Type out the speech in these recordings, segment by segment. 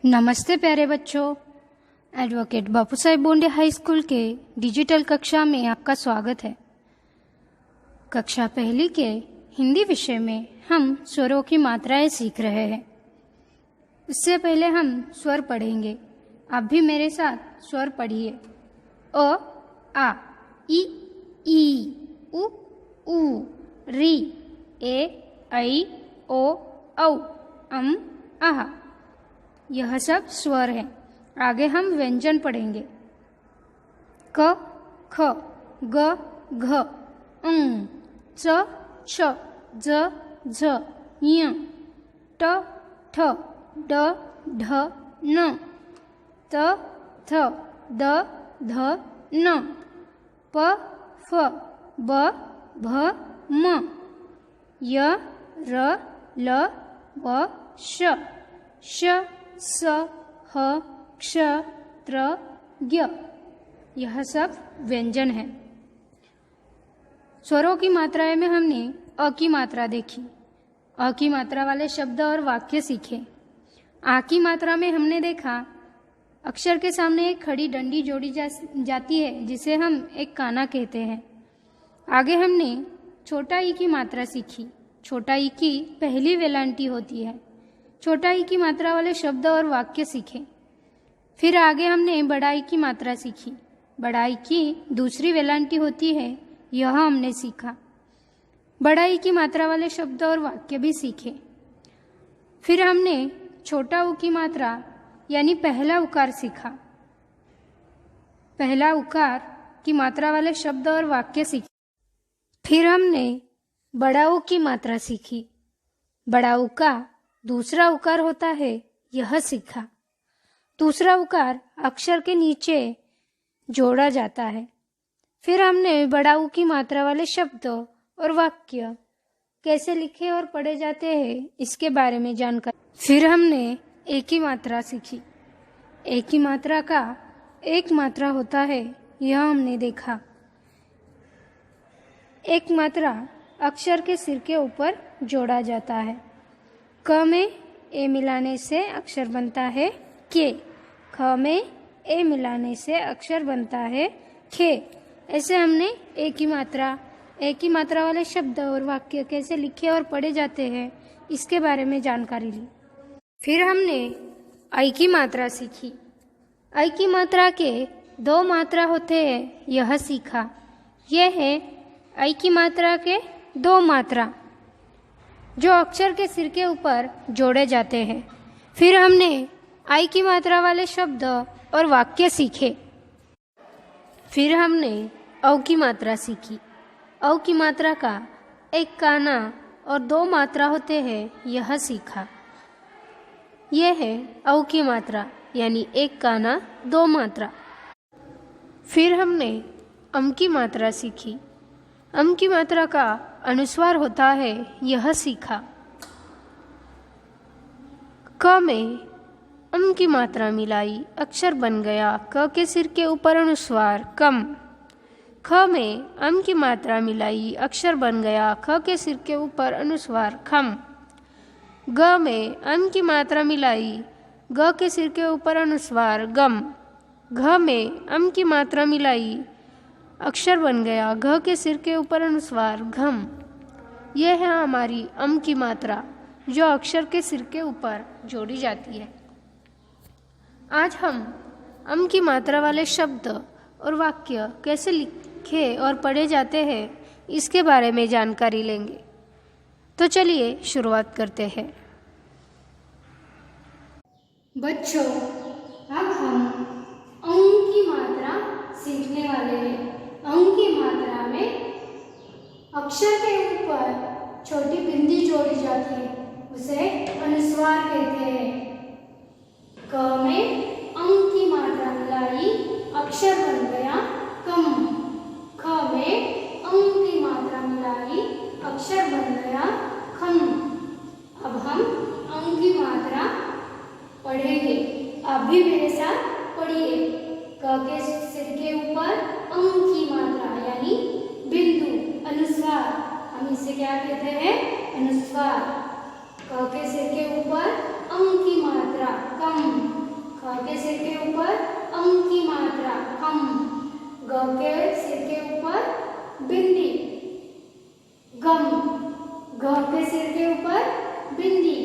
नमस्ते प्यारे बच्चों। एडवोकेट बापू साहेब बोंडे हाई स्कूल के डिजिटल कक्षा में आपका स्वागत है। कक्षा पहली के हिंदी विषय में हम स्वरों की मात्राएं सीख रहे हैं। इससे पहले हम स्वर पढ़ेंगे। आप भी मेरे साथ स्वर पढ़िए। अ, आ, ई, उ, ऊ, री, ए, ऐ, ओ, औ, आह। यह सब स्वर हैं। आगे हम व्यंजन पढ़ेंगे। क, ख, ग, घ, च, छ, ज, झ, ञ, ट, ठ, ड, ढ, न, त, थ, द, ध, न, प, फ, ब, भ, म, य, र, ल, व, श, स, ह, क्ष, त्र, ज्ञ। यह सब व्यंजन है। स्वरों की मात्राएं में हमने अ की मात्रा देखी। अ की मात्रा वाले शब्द और वाक्य सीखे। आ की मात्रा में हमने देखा अक्षर के सामने एक खड़ी डंडी जोड़ी जाती है जिसे हम एक काना कहते हैं। आगे हमने छोटा ई की मात्रा सीखी। छोटा ई की पहली वेलांटी होती है। छोटा ई की मात्रा वाले शब्द और वाक्य सीखे। फिर आगे हमने बड़ा ई की मात्रा सीखी। बड़ा ई की दूसरी वेलांटी होती है, यह हमने सीखा। बड़ा ई की मात्रा वाले शब्द और वाक्य भी सीखे। फिर हमने छोटा ऊ की मात्रा यानी पहला उकार सीखा। पहला उकार की मात्रा वाले शब्द और वाक्य सीखे। फिर हमने बड़ा ऊ की मात्रा सीखी। बड़ा ऊ का दूसरा उकार होता है, यह सीखा। दूसरा उकार अक्षर के नीचे जोड़ा जाता है। फिर हमने बड़ा ऊ की मात्रा वाले शब्द और वाक्य कैसे लिखे और पढ़े जाते हैं इसके बारे में जानकारी। फिर हमने ए की मात्रा सीखी। ए की मात्रा का एक मात्रा होता है, यह हमने देखा। एक मात्रा अक्षर के सिर के ऊपर जोड़ा जाता है। क में ए मिलाने से अक्षर बनता है के। ख में ए मिलाने से अक्षर बनता है खे। ऐसे हमने ए की मात्रा वाले शब्द और वाक्य कैसे लिखे और पढ़े जाते हैं इसके बारे में जानकारी ली। फिर हमने ऐ की मात्रा सीखी। ऐ की मात्रा के दो मात्रा होते हैं, यह सीखा। यह है ऐ की मात्रा के दो मात्रा जो अक्षर के सिर के ऊपर जोड़े जाते हैं। फिर हमने आई की मात्रा वाले शब्द और वाक्य सीखे। फिर हमने औ की मात्रा सीखी। औ की मात्रा का एक काना और दो मात्रा होते हैं, यह सीखा। यह है औ की मात्रा यानी एक काना दो मात्रा। फिर हमने अम की मात्रा सीखी। अम की मात्रा का अनुस्वार होता है, यह सीखा। क में अम की मात्रा मिलाई, अक्षर बन गया क के सिर के ऊपर अनुस्वार कम। ख में अम की मात्रा मिलाई, अक्षर बन गया ख के सिर के ऊपर अनुस्वार खम। ग में अम की मात्रा मिलाई, ग के सिर के ऊपर अनुस्वार गम। घ में अम की मात्रा मिलाई, अक्षर बन गया घ के सिर के ऊपर अनुस्वार घम। यह है हमारी अम की मात्रा जो अक्षर के सिर के ऊपर जोड़ी जाती है। आज हम अम की मात्रा वाले शब्द और वाक्य कैसे लिखे और पढ़े जाते हैं इसके बारे में जानकारी लेंगे। तो चलिए शुरुआत करते हैं। बच्चों, अब हम अम की मात्रा सीखने वाले हैं। अम की मात्रा में अक्षर के ऊपर छोटी बिंदी जोड़ी जाती है, उसे अनुस्वार कहते हैं। क में अम की मात्रा मिलाई, अक्षर बन गया कम। ख में अम की मात्रा मिलाई, अक्षर बन गया खम। अब हम अम की मात्रा पढ़ेंगे। आप भी मेरे साथ पढ़िए। क के सिर के ऊपर अम की मात्रा यानी बिंदु अनुस्वार, हम इसे क्या कहते हैं? अनुस्वार। क के सिर के ऊपर अम की मात्रा कम। घम, ग के सिर के ऊपर बिंदी, गम, घ के सिर के ऊपर बिंदी,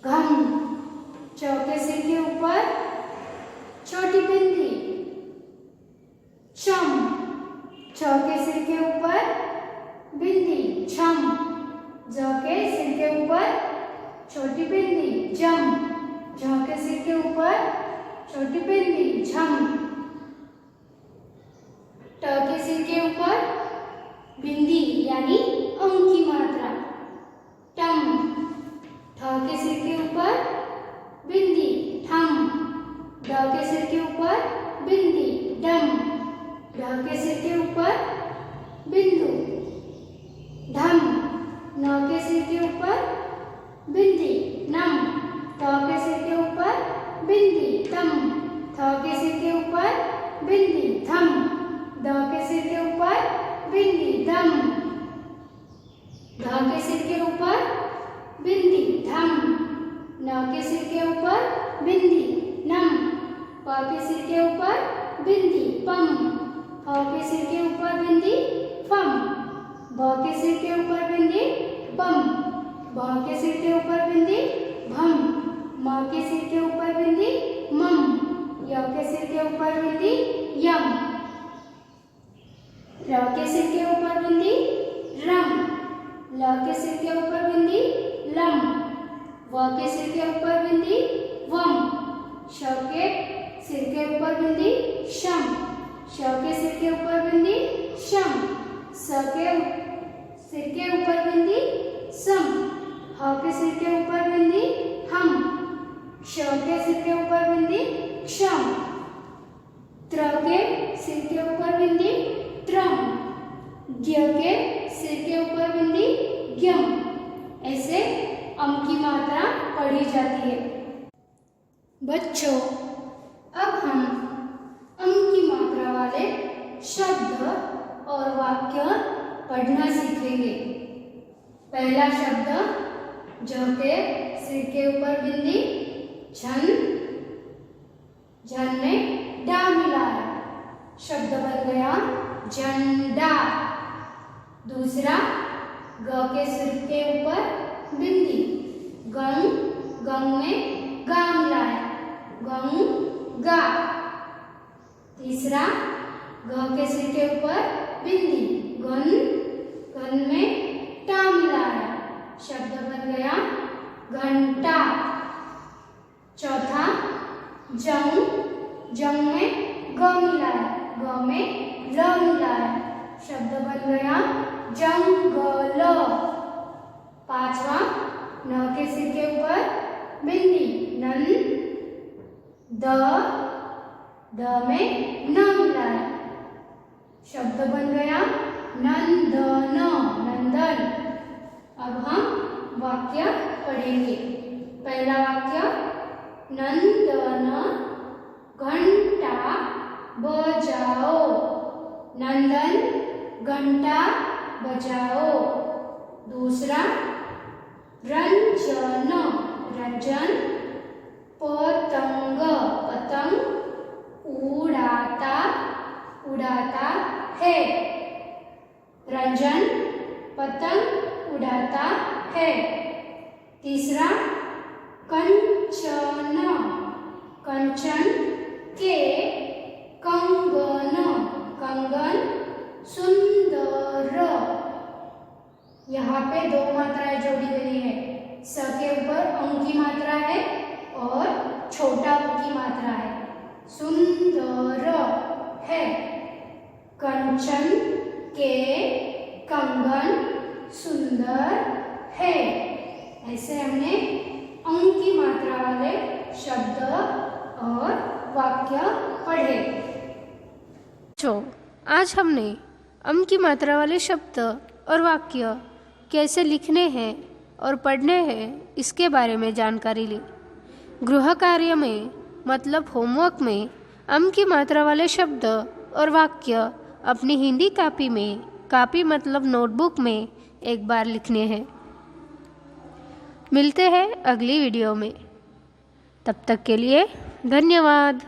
घम, च के सिर के ऊपर छोटी बिंदी, चम, छ के सिर के ऊपर बिंदी, छम, ज के सिर के ऊपर छोटी बिंदी, जम, झ के सिर के ऊपर छोटी बिंदी, झम, ट के सिर के ऊपर बिंदी यानी अंक की मात्रा, टम, ठ के सिर के ऊपर बिंदी, ठम, ड के सिर के ऊपर बिंदी, डम, ढ के सिर के ऊपर बिंदु, धम, न के सिर के ऊपर बिंदी, नम, ट के सिर के ऊपर बिंदी, तम, थ के सिर के ऊपर बिंदी, थम, द के सिर के ऊपर बिंदी, दम, ध के सिर के ऊपर बिंदी, धम, न के सिर के ऊपर बिंदी, नम, प के सिर के ऊपर बिंदी, पम, फ के सिर के ऊपर बिंदी, फम, ब के सिर के ऊपर बिंदी, बम, भ के सिर के ऊपर बिंदी, भम, म के सिर के ऊपर बिंदी, मम, य के सिर के ऊपर बिंदी, यम, र के सिर के ऊपर बिंदी, रम, ल के सिर के ऊपर बिंदी, लम, व के सिर के ऊपर बिंदी, वम, श के सिर के ऊपर बिंदी, शम, श के सिर के ऊपर बिंदी, शम, स के सिर के ऊपर बिंदी, सम, ह के सिर के ऊपर बिंदी, हम, क्ष के सिर के ऊपर बिंदी, क्षम, त्र के सिर के ऊपर बिंदी, त्रम, ज्ञ के सिर के ऊपर बिंदी, ज्ञम। ऐसे अम की मात्रा पढ़ी जाती है। बच्चों, अब हम अम की मात्रा वाले शब्द और वाक्य पढ़ना सीखेंगे। पहला शब्द ज के सिर के ऊपर बिंदी, झन, झन में डा मिला है, शब्द बन गया झंडा। दूसरा ग के सिर के ऊपर बिंदी, गंग, गंग में गा मिला है, गंगा। तीसरा घ के सिर के ऊपर बिंदी, घन, घन में टा मिला है, शब्द बन गया घंटा। चौथा जंग, जंग में ग मिला है, ग में ल मिला है, शब्द बन गया जंगल। पांचवा न के सिर के ऊपर बिंदी, नन, द में न मिला है, शब्द बन गया नंदन, नंदन। अब हम वाक्य पढ़ेंगे। पहला वाक्य नंदन घंटा बजाओ, नंदन घंटा बजाओ। दूसरा रंजन, रंजन पतंग, पतंग उड़ाता, उड़ाता है, रंजन पतंग उड़ाता है। तीसरा कंचन, कंचन के कंगन, कंगन सुंदर। यहाँ पे दो मात्राएं जोड़ी गई है, स के ऊपर अंक की मात्रा है और छोटा अंक की मात्रा है, सुंदर है। कंचन के कंगन सुंदर है। ऐसे हमने अंक की मात्रा वाले शब्द और वाक्य पढ़े। आज हमने अम की मात्रा वाले शब्द और वाक्य कैसे लिखने हैं और पढ़ने हैं इसके बारे में जानकारी ली। गृह कार्य में मतलब होमवर्क में अम की मात्रा वाले शब्द और वाक्य अपनी हिंदी कॉपी में, कॉपी मतलब नोटबुक में एक बार लिखने हैं। मिलते हैं अगली वीडियो में, तब तक के लिए धन्यवाद।